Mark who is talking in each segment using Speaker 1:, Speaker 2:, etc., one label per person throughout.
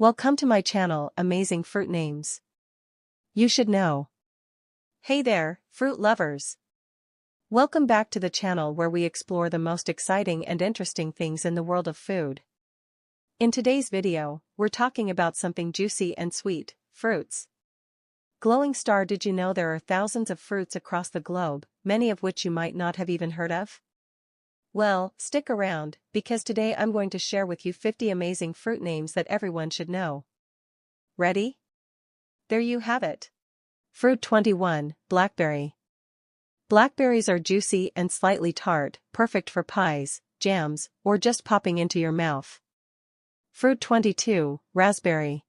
Speaker 1: Welcome to my channel, Amazing Fruit Names You Should Know. Hey there, fruit lovers! Welcome back to the channel where we explore the most exciting and interesting things in the world of food. In today's video, we're talking about something juicy and sweet, fruits. Glowing star, did you know there are thousands of fruits across the globe, many of which you might not have even heard of? Well, stick around, because today I'm going to share with you 50 amazing fruit names that everyone should know. Ready? There you have it. Fruit 21, Blackberry. Blackberries are juicy and slightly tart, perfect for pies, jams, or just popping into your mouth. Fruit 22, Raspberry.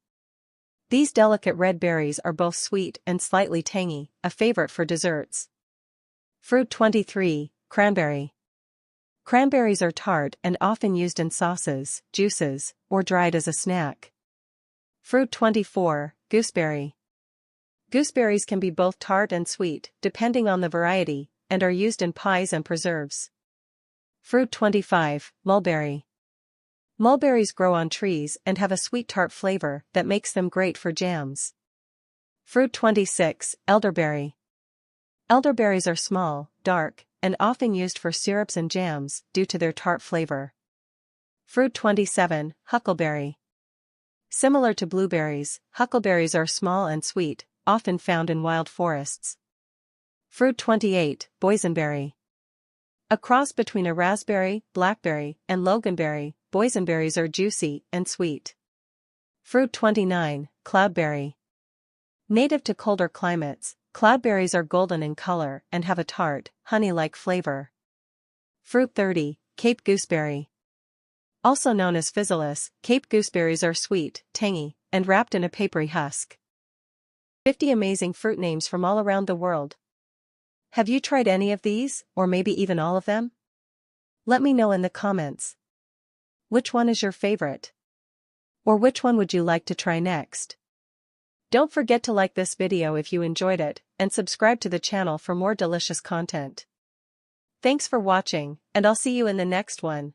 Speaker 1: These delicate red berries are both sweet and slightly tangy, a favorite for desserts. Fruit 23, Cranberry. Cranberries are tart and often used in sauces, juices, or dried as a snack. Fruit 24, Gooseberry. Gooseberries can be both tart and sweet, depending on the variety, and are used in pies and preserves. Fruit 25, Mulberry. Mulberries grow on trees and have a sweet tart flavor that makes them great for jams. Fruit 26, Elderberry. Elderberries are small, dark, and often used for syrups and jams due to their tart flavor. Fruit 27, Huckleberry. Similar to blueberries, huckleberries are small and sweet, often found in wild forests. Fruit 28, Boysenberry. A cross between a raspberry, blackberry, and loganberry, boysenberries are juicy and sweet. Fruit 29, Cloudberry. Native to colder climates, cloudberries are golden in color and have a tart, honey-like flavor. Fruit 30, Cape Gooseberry. Also known as physalis, Cape gooseberries are sweet, tangy, and wrapped in a papery husk. 50 amazing fruit names from all around the world. Have you tried any of these, or maybe even all of them? Let me know in the comments. Which one is your favorite? Or which one would you like to try next? Don't forget to like this video if you enjoyed it, and subscribe to the channel for more delicious content. Thanks for watching, and I'll see you in the next one.